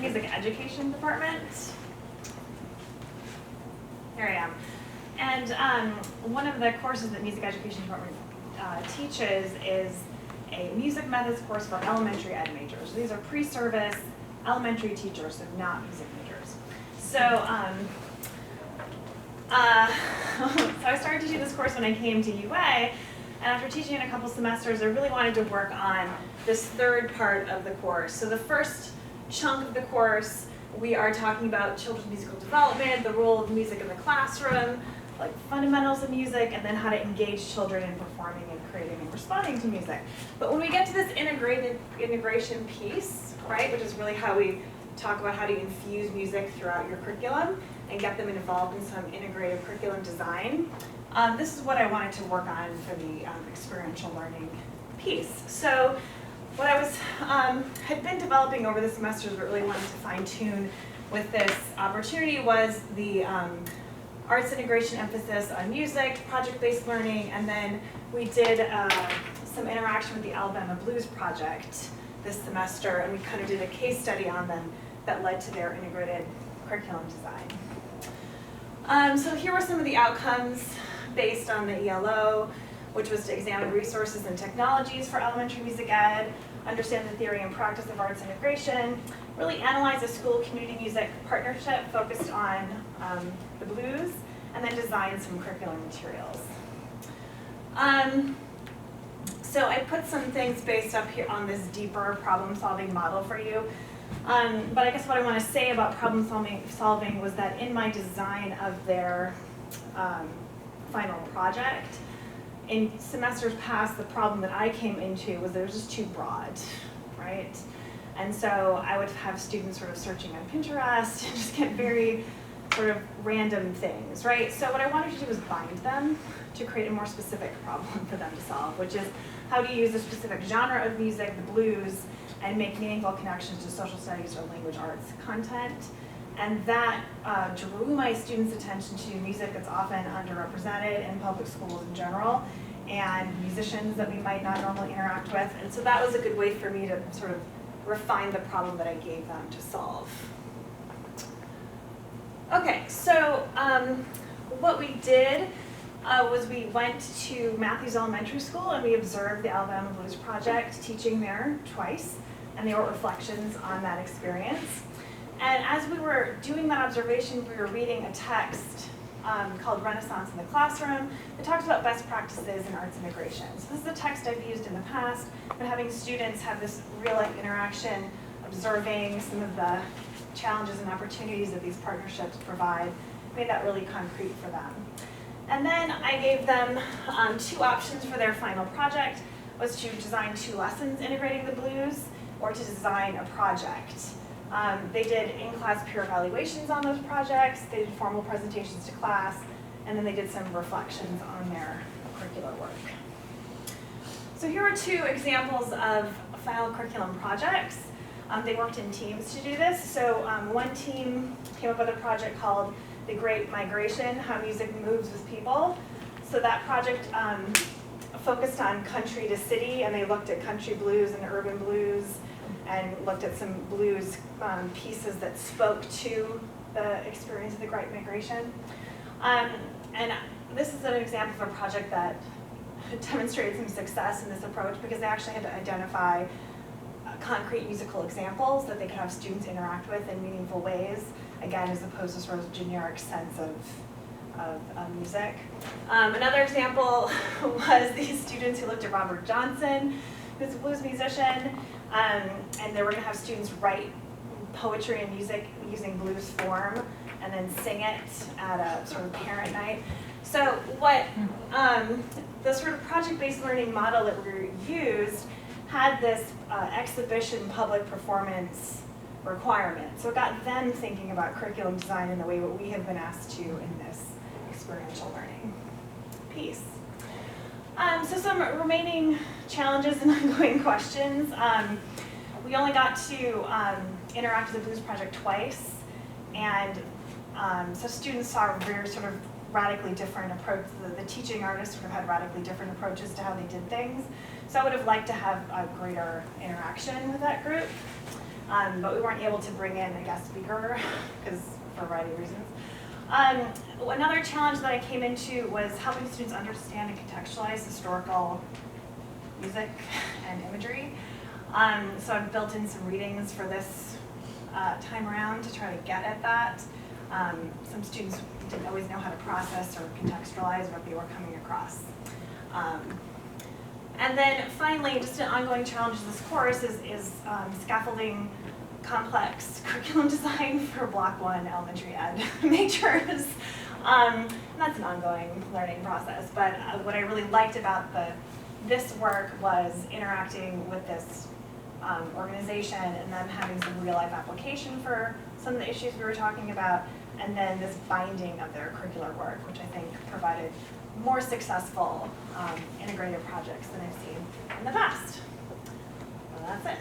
music education department. Here I am. And one of the courses that music education department teaches is a music methods course for elementary ed majors. These are pre-service elementary teachers, so not music majors. So, so I started to do this course when I came to UA, and after teaching it a couple semesters, I really wanted to work on this third part of the course. So the first chunk of the course, we are talking about children's musical development, the role of music in the classroom, like fundamentals of music, and then how to engage children in performing and creating and responding to music. But when we get to this integration piece, right, which is really how we talk about how to infuse music throughout your curriculum and get them involved in some integrated curriculum design, this is what I wanted to work on for the experiential learning piece. So what I was had been developing over the semesters but really wanted to fine tune with this opportunity was the arts integration emphasis on music, project-based learning, and then we did some interaction with the Alabama Blues Project this semester, and we kind of did a case study on them that led to their integrated curriculum design. So here were some of the outcomes based on the ELO, which was to examine resources and technologies for elementary music ed, understand the theory and practice of arts integration, really analyze a school-community music partnership focused on the blues, and then design some curriculum materials. So I put some things based up here on this deeper problem-solving model for you. But I guess what I want to say about problem solving was that in my design of their final project, in semesters past, the problem that I came into was that it was just too broad, right? And so I would have students sort of searching on Pinterest and just get very sort of random things, right? So what I wanted to do was bind them to create a more specific problem for them to solve, which is how to use a specific genre of music, the blues, and make meaningful connections to social studies or language arts content. And that drew my students' attention to music that's often underrepresented in public schools in general, and musicians that we might not normally interact with. And so that was a good way for me to sort of refine the problem that I gave them to solve. Okay, so what we did was we went to Matthews Elementary School and we observed the Alabama Blues Project teaching there twice, and they were reflections on that experience. And as we were doing that observation, we were reading a text called Renaissance in the Classroom. It talks about best practices in arts integration. So this is a text I've used in the past, but having students have this real-life interaction, observing some of the challenges and opportunities that these partnerships provide, made that really concrete for them. And then I gave them two options for their final project, was to design 2 lessons integrating the blues, or to design a project. They did in-class peer evaluations on those projects, they did formal presentations to class, and then they did some reflections on their curricular work. So here are 2 examples of final curriculum projects. They worked in teams to do this. So one team came up with a project called The Great Migration, How Music Moves with People. So that project focused on country to city, and they looked at country blues and urban blues, and looked at some blues pieces that spoke to the experience of the Great Migration. And this is an example of a project that demonstrated some success in this approach because they actually had to identify concrete musical examples that they could have students interact with in meaningful ways, again, as opposed to sort of generic sense of music. Another example was these students who looked at Robert Johnson, who's a blues musician, and they were going to have students write poetry and music using blues form and then sing it at a sort of parent night. So what the sort of project-based learning model that we used had this exhibition public performance requirement. So it got them thinking about curriculum design in the way what we have been asked to in this experiential learning piece. So some remaining challenges and ongoing questions. We only got to interact with the Blues Project twice, and so students saw a very sort of radically different approach. The teaching artists sort of had radically different approaches to how they did things. So I would have liked to have a greater interaction with that group. but we weren't able to bring in a guest speaker because for a variety of reasons. Another challenge that I came into was helping students understand and contextualize historical music and imagery. So I've built in some readings for this time around to try to get at that. Some students didn't always know how to process or contextualize what they were coming across. And then finally, just an ongoing challenge of this course is scaffolding complex curriculum design for Block 1 elementary ed majors. And that's an ongoing learning process, but what I really liked about this work was interacting with this organization and them having some real life application for some of the issues we were talking about, and then this binding of their curricular work, which I think provided more successful integrated projects than I've seen in the past. Well, that's it.